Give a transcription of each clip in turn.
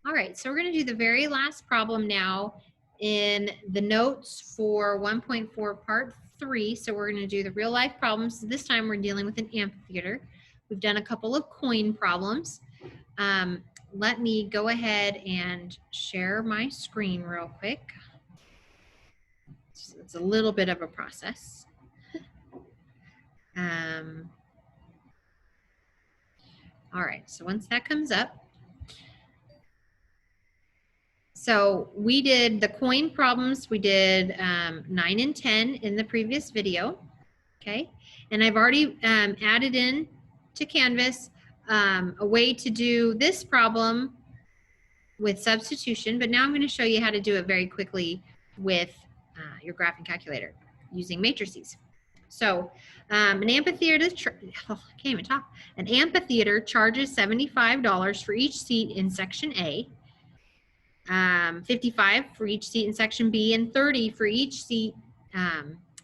All right, so we're going to do the very last problem now in the notes for 1.4 part 3. So we're going to do the real life problems. This time we're dealing with an amphitheater. We've done a couple of coin problems. Let me go ahead and share my screen real quick. It's a little bit of a process. All right, so once that comes up, so we did the coin problems. We did 9 and 10 in the previous video, okay? And I've already added in to Canvas a way to do this problem with substitution, but now I'm going to show you how to do it very quickly with your graphing calculator using matrices. So an amphitheater, I can't even talk. An amphitheater charges $75 for each seat in section A, 55 for each seat in section B, and 30 for each seat,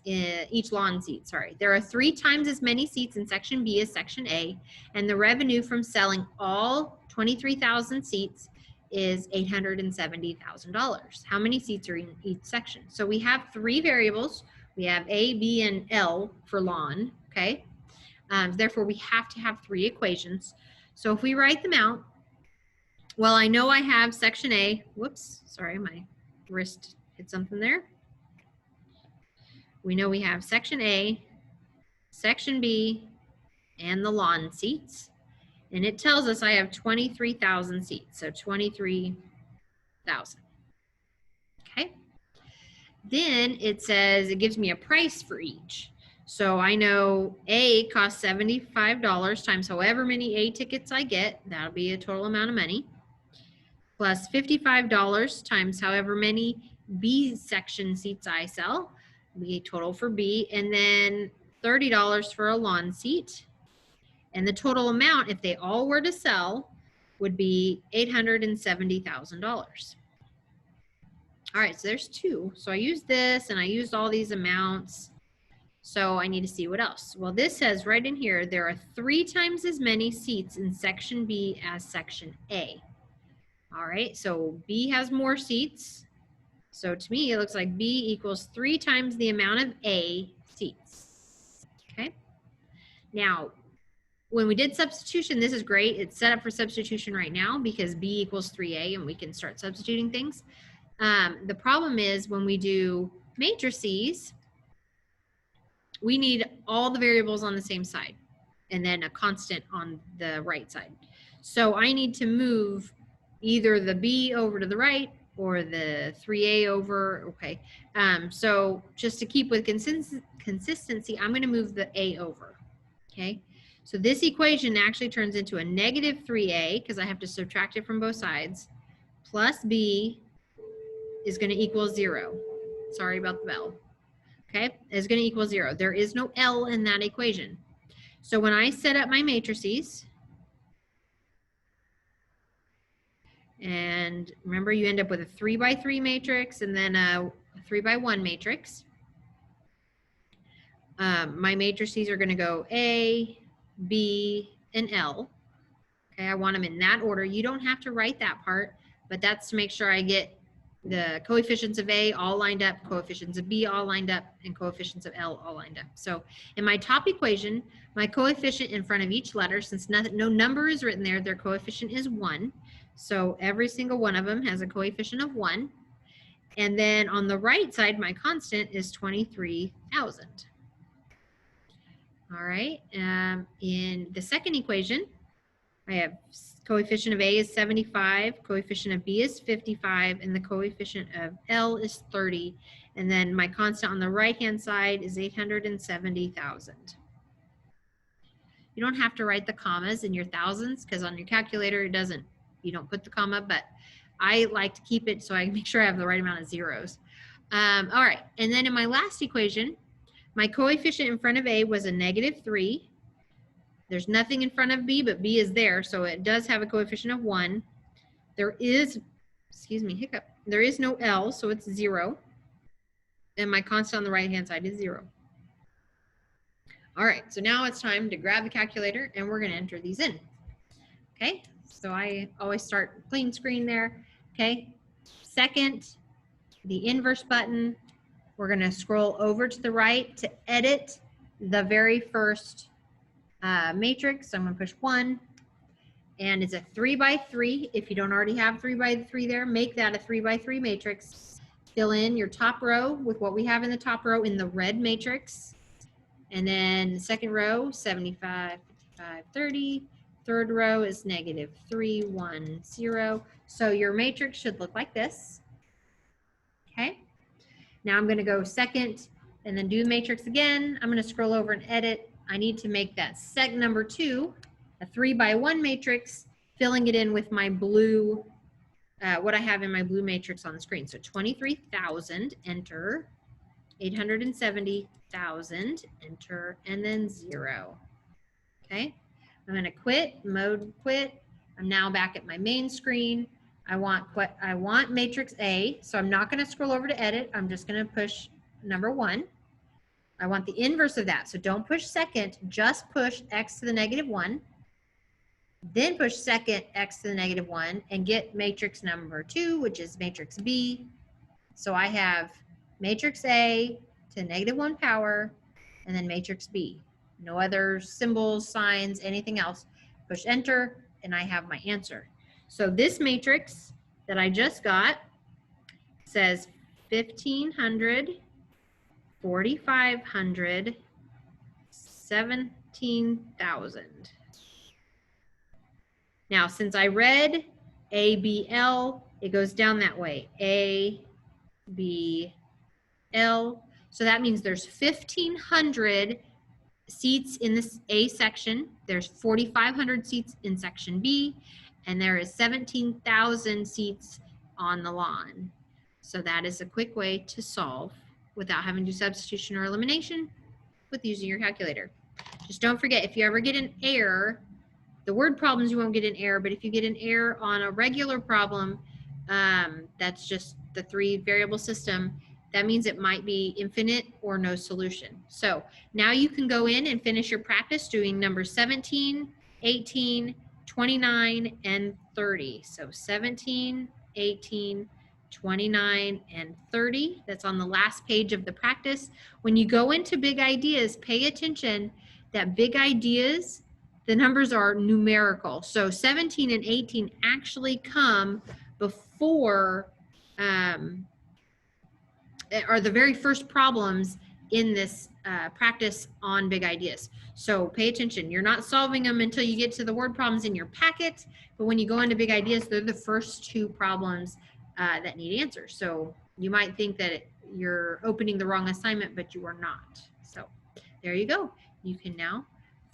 each lawn seat, sorry. There are 3 times as many seats in section B as section A, and the revenue from selling all 23,000 seats is $870,000. How many seats are in each section? So we have 3 variables. We have A, B, and L for lawn, okay? Therefore, we have to have 3 equations. So if we write them out, well, I know I have section A. Whoops, sorry, my wrist hit something there. We know we have section A, section B, and the lawn seats. And it tells us I have 23,000 seats, so 23,000. Okay. Then it says it gives me a price for each. So I know A costs $75 times however many A tickets I get. That'll be a total amount of money. Plus $55 times however many B section seats I sell. Will be a total for B. And then $30 for a lawn seat. And the total amount, if they all were to sell, would be $870,000. All right, so there's 2. So I used this and I used all these amounts. So I need to see what else. Well, this says right in here, there are 3 times as many seats in section B as section A. All right, so B has more seats. So to me, it looks like B equals 3 times the amount of A seats. Okay. Now, when we did substitution, this is great. It's set up for substitution right now because B equals 3A and we can start substituting things. The problem is when we do matrices, we need all the variables on the same side and then a constant on the right side. So I need to move either the B over to the right or the 3A over, okay. So just to keep with consistency, I'm gonna move the A over, okay. So this equation actually turns into a negative 3A because I have to subtract it from both sides, plus B is going to equal 0. Sorry about the bell. Okay, is going to equal 0. There is no L in that equation. So when I set up my matrices, and remember you end up with a 3 by 3 matrix and then a 3 by 1 matrix. My matrices are going to go A, B, and L. Okay, I want them in that order. You don't have to write that part, but that's to make sure I get the coefficients of A all lined up, coefficients of B all lined up, and coefficients of L all lined up. So in my top equation, my coefficient in front of each letter, since no number is written there, their coefficient is 1. So every single one of them has a coefficient of 1. And then on the right side, my constant is 23,000. All right, in the second equation, I have coefficient of A is 75, coefficient of B is 55, and the coefficient of L is 30. And then my constant on the right-hand side is 870,000. You don't have to write the commas in your thousands because on your calculator, you don't put the comma, but I like to keep it so I make sure I have the right amount of zeros. All right, and then in my last equation, my coefficient in front of A was a negative 3. There's nothing in front of B, but B is there, so it does have a coefficient of 1. There is, excuse me, hiccup. There is no L, so it's 0. And my constant on the right-hand side is 0. All right, so now it's time to grab the calculator, and we're going to enter these in. Okay, So I always start clean screen there. Okay. Second, the inverse button. We're going to scroll over to the right to edit the very first matrix. So I'm going to push 1. And it's a 3 by 3. If you don't already have 3 by 3 there, make that a 3 by 3 matrix. Fill in your top row with what we have in the top row in the red matrix. And then the second row, 75, 55, 30. Third row is negative 3, 1, 0. So your matrix should look like this. Okay. Now I'm going to go second and then do the matrix again. I'm going to scroll over and edit. I need to make that seg number 2 a 3 by 1 matrix, filling it in with my blue, what I have in my blue matrix on the screen. So 23,000, enter, 870,000, enter, and then 0. Okay, I'm going to quit, mode quit. I'm now back at my main screen. I want matrix A, so I'm not going to scroll over to edit. I'm just going to push number 1. I want the inverse of that, so don't push second, just push x to the negative 1. Then push second x to the negative 1 and get matrix number 2, which is matrix B. So I have matrix A to negative 1 power and then matrix B. No other symbols, signs, anything else. Push enter and I have my answer. So this matrix that I just got says 1,500, 4,500, 17,000. Now, since I read A, B, L, it goes down that way. A, B, L. So that means there's 1,500 seats in this A section. There's 4,500 seats in section B, and there is 17,000 seats on the lawn. So that is a quick way to solve without having to do substitution or elimination with using your calculator. Just don't forget, if you ever get an error, the word problems you won't get an error, but if you get an error on a regular problem, that's just the 3 variable system, that means it might be infinite or no solution. So now you can go in and finish your practice doing numbers 17, 18, 29, and 30. So 17, 18, 29, and 30. That's on the last page of the practice. When you go into big ideas, pay attention that big ideas, the numbers are numerical. So 17 and 18 actually come before, are the very first problems in this practice on big ideas. So pay attention. You're not solving them until you get to the word problems in your packet, but when you go into big ideas, they're the first 2 problems that need answers. So you might think that you're opening the wrong assignment, but you are not. So there you go. You can now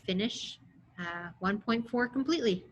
finish 1.4 completely.